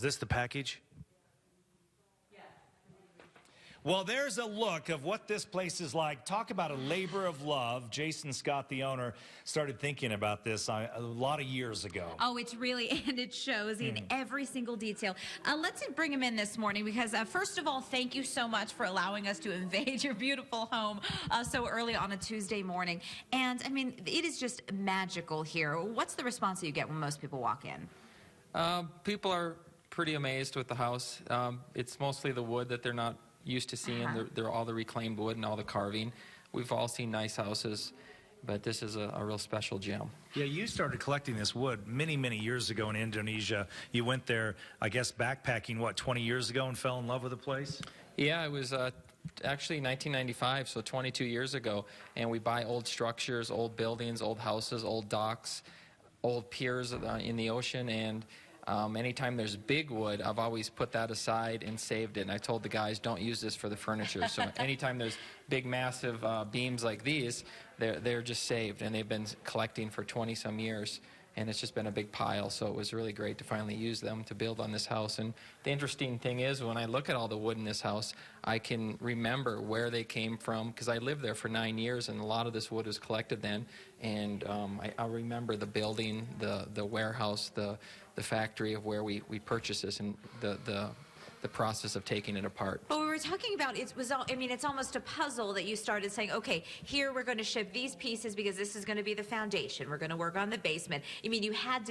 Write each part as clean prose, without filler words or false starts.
this the package? Well, there's a look of what this place is like. Talk about a labor of love. Jason Scott, the owner, started thinking about this a lot of years ago. Oh, it's really, and it shows in every single detail. Let's bring him in this morning because, first of all, thank you so much for allowing us to invade your beautiful home so early on a Tuesday morning. And, I mean, it is just magical here. What's the response that you get when most people walk in? People are pretty amazed with the house. It's mostly the wood that they're not used to seeing. They're all the reclaimed wood and all the carving. We've all seen nice houses, but this is a real special gem. Yeah, you started collecting this wood many, many years ago in Indonesia. You went there, I guess, backpacking, what, 20 years ago and fell in love with the place? Yeah, it was actually 1995, so 22 years ago, and we buy old structures, old buildings, old houses, old docks, old piers in the ocean, and anytime there's big wood, I've always put that aside and saved it. And I told the guys, don't use this for the furniture. So anytime there's big, massive beams like these, they're just saved. And they've been collecting for 20-some years. And it's just been a big pile. So it was really great to finally use them to build on this house. And the interesting thing is, when I look at all the wood in this house, I can remember where they came from, because I lived there for 9 years, and a lot of this wood was collected then. And I remember the building, the warehouse, the factory of where we purchased this, and the process of taking it apart. Well, we were talking about, it's almost a puzzle that you started saying, okay, here we're going to ship these pieces because this is going to be the foundation. We're going to work on the basement. I mean, you had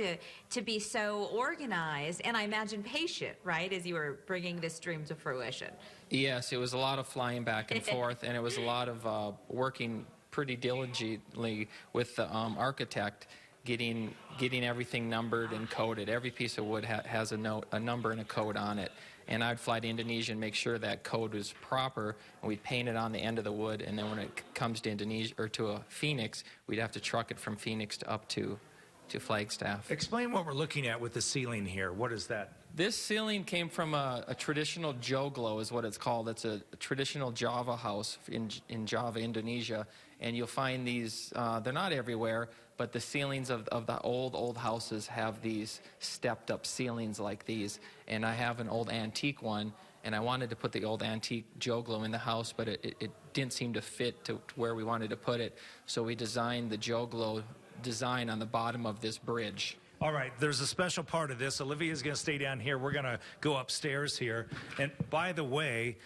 to be so organized and I imagine patient, right, as you were bringing this dream to fruition. Yes, it was a lot of flying back and forth, and it was a lot of working pretty diligently with the architect, getting everything numbered and coded. Every piece of wood has a number and a code on it. And I'd fly to Indonesia and make sure that code was proper, and we'd paint it on the end of the wood, and then when it comes to Indonesia, or to Phoenix, we'd have to truck it from Phoenix to up to Flagstaff. Explain what we're looking at with the ceiling here. What is that? This ceiling came from a traditional joglo, is what it's called. It's a traditional Java house in Java, Indonesia. And you'll find these, they're not everywhere, but the ceilings of the old houses have these stepped up ceilings like these. And I have an old antique one, and I wanted to put the old antique joglo in the house, but it didn't seem to fit to where we wanted to put it. So we designed the joglo design on the bottom of this bridge. All right, there's a special part of this. Olivia's going to stay down here. We're going to go upstairs here. And by the way,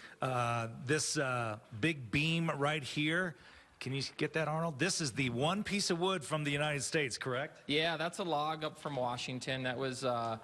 this big beam right here, can you get that, Arnold? This is the one piece of wood from the United States, correct? Yeah, that's a log up from Washington. That was a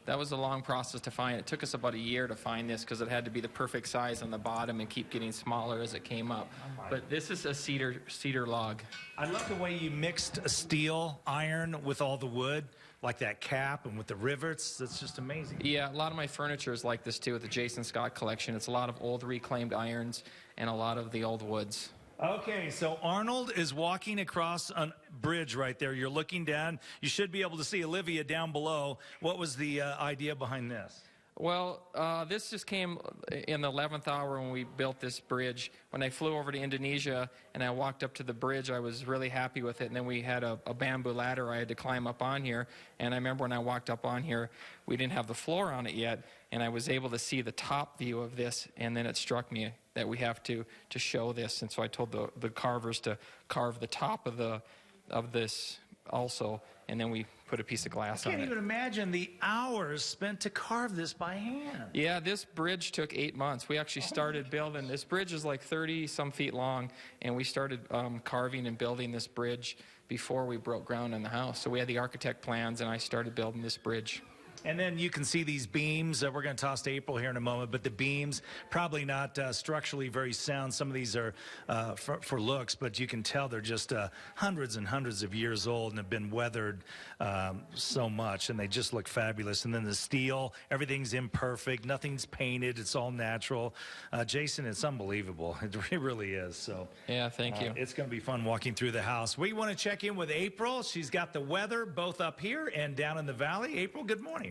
long process to find. It took us about a year to find this because it had to be the perfect size on the bottom and keep getting smaller as it came up. But this is a cedar log. I love the way you mixed a steel iron with all the wood, like that cap and with the rivets. That's just amazing. Yeah, a lot of my furniture is like this too with the Jason Scott collection. It's a lot of old reclaimed irons and a lot of the old woods. Okay, so Arnold is walking across a bridge right there. You're looking down. You should be able to see Olivia down below. What was the idea behind this? Well, this just came in the 11th hour when we built this bridge. When I flew over to Indonesia and I walked up to the bridge, I was really happy with it. And then we had a bamboo ladder I had to climb up on here. And I remember when I walked up on here, we didn't have the floor on it yet. And I was able to see the top view of this. And then it struck me that we have to show this. And so I told the carvers to carve the top of this also, and then we put a piece of glass on it. I can't even imagine the hours spent to carve this by hand. Yeah, this bridge took 8 months. We actually started building. This bridge is like 30-some feet long, and we started carving and building this bridge before we broke ground on the house. So we had the architect plans, and I started building this bridge. And then you can see these beams. We're going to toss to April here in a moment, but the beams, probably not structurally very sound. Some of these are for looks, but you can tell they're just hundreds and hundreds of years old and have been weathered so much, and they just look fabulous. And then the steel, everything's imperfect. Nothing's painted. It's all natural. Jason, it's unbelievable. It really is. So yeah, thank you. It's going to be fun walking through the house. We want to check in with April. She's got the weather both up here and down in the valley. April, good morning.